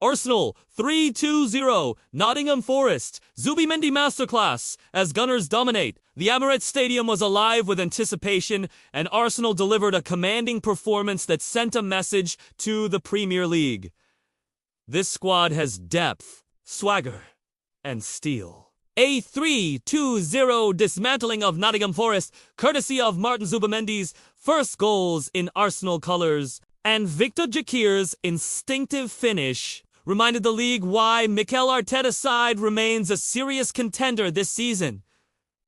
Arsenal 3-2-0, Nottingham Forest, Zubimendi masterclass as Gunners dominate. The Emirates Stadium was alive with anticipation, and Arsenal delivered a commanding performance that sent a message to the Premier League. This squad has depth, swagger, and steel. A 3-2-0 dismantling of Nottingham Forest, courtesy of Martin Zubimendi's first goals in Arsenal colours, and Victor Jakir's instinctive finish reminded the league why Mikel Arteta's side remains a serious contender this season.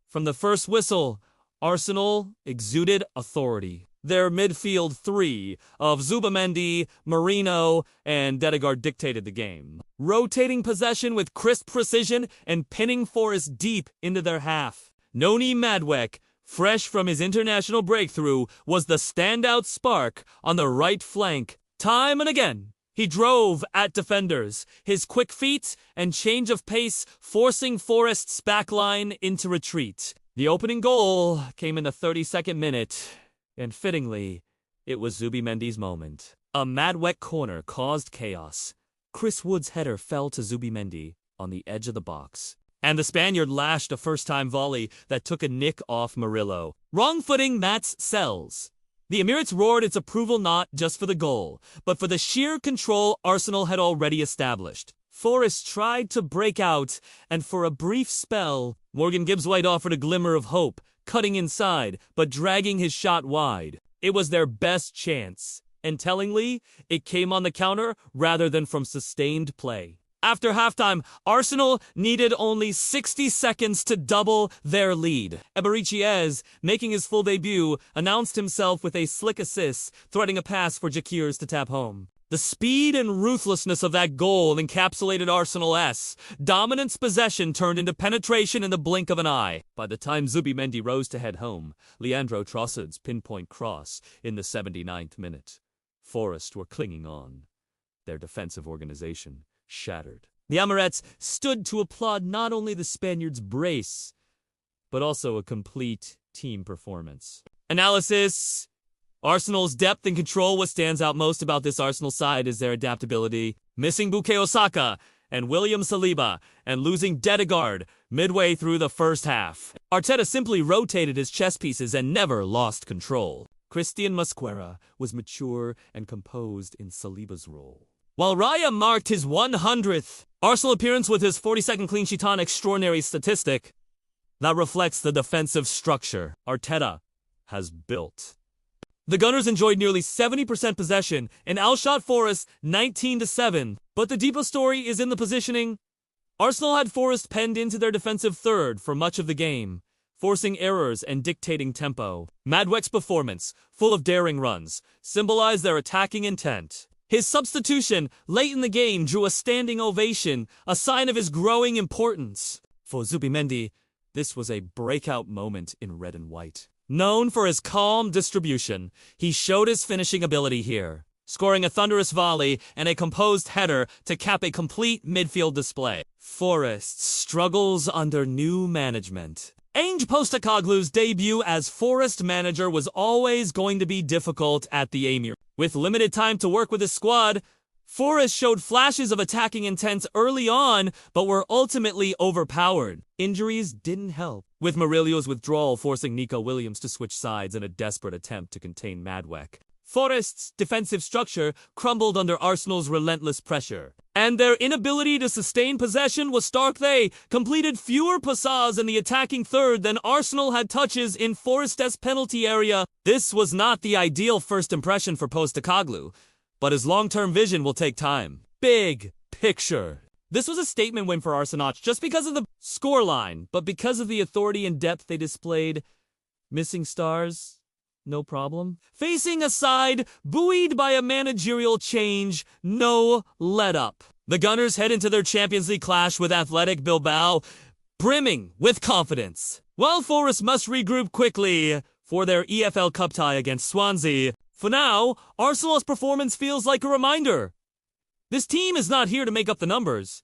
From the first whistle, Arsenal exuded authority. Their midfield three of Zubimendi, Marino, and Dedegaard dictated the game, rotating possession with crisp precision and pinning Forest deep into their half. Noni Madwek, fresh from his international breakthrough, was the standout spark on the right flank. Time and again, he drove at defenders, his quick feet and change of pace forcing Forest's backline into retreat. The opening goal came in the 32nd minute, and fittingly, it was Zubimendi's moment. A Madwek corner caused chaos. Chris Wood's header fell to Zubimendi on the edge of the box, and the Spaniard lashed a first-time volley that took a nick off Murillo. Wrong-footing Mats Sells. The Emirates roared its approval not just for the goal, but for the sheer control Arsenal had already established. Forest tried to break out, and for a brief spell, Morgan Gibbs-White offered a glimmer of hope, cutting inside, but dragging his shot wide. It was their best chance, and tellingly, it came on the counter rather than from sustained play. After halftime, Arsenal needed only 60 seconds to double their lead. Eberichiez, making his full debut, announced himself with a slick assist, threading a pass for Jakirs to tap home. The speed and ruthlessness of that goal encapsulated Arsenal's dominance. Possession turned into penetration in the blink of an eye. By the time Zubimendi rose to head home, Leandro Trossad's pinpoint cross in the 79th minute. Forest were clinging on, their defensive organization shattered. The Emirates stood to applaud not only the Spaniards' brace, but also a complete team performance. Analysis. Arsenal's depth and control. What stands out most about this Arsenal side is their adaptability. Missing Bukayo Saka and William Saliba, and losing Dedegaard midway through the first half. Arteta simply rotated his chess pieces and never lost control. Christian Mosquera was mature and composed in Saliba's role, while Raya marked his 100th Arsenal appearance with his 42nd clean sheet, an extraordinary statistic that reflects the defensive structure Arteta has built. The Gunners enjoyed nearly 70% possession and outshot Forest 19-7, but the deeper story is in the positioning. Arsenal had Forest penned into their defensive third for much of the game, forcing errors and dictating tempo. Madwek's performance, full of daring runs, symbolized their attacking intent. His substitution late in the game drew a standing ovation, a sign of his growing importance. For Zubimendi, this was a breakout moment in red and white. Known for his calm distribution, he showed his finishing ability here, scoring a thunderous volley and a composed header to cap a complete midfield display. Forest struggles under new management. Ange Postecoglou's debut as Forest manager was always going to be difficult at the Emirates. With limited time to work with his squad, Forest showed flashes of attacking intent early on, but were ultimately overpowered. Injuries didn't help, with Murillo's withdrawal forcing Nico Williams to switch sides in a desperate attempt to contain Madwek. Forest's defensive structure crumbled under Arsenal's relentless pressure, and their inability to sustain possession was stark. They completed fewer passes in the attacking third than Arsenal had touches in Forest's penalty area. This was not the ideal first impression for Postecoglou, but his long-term vision will take time. Big picture. This was a statement win for Arsenal, just because of the scoreline, but because of the authority and depth they displayed. Missing stars? No problem. Facing a side buoyed by a managerial change, no let-up. The Gunners head into their Champions League clash with Athletic Bilbao, brimming with confidence, while Forest must regroup quickly for their EFL Cup tie against Swansea. For now, Arsenal's performance feels like a reminder. This team is not here to make up the numbers.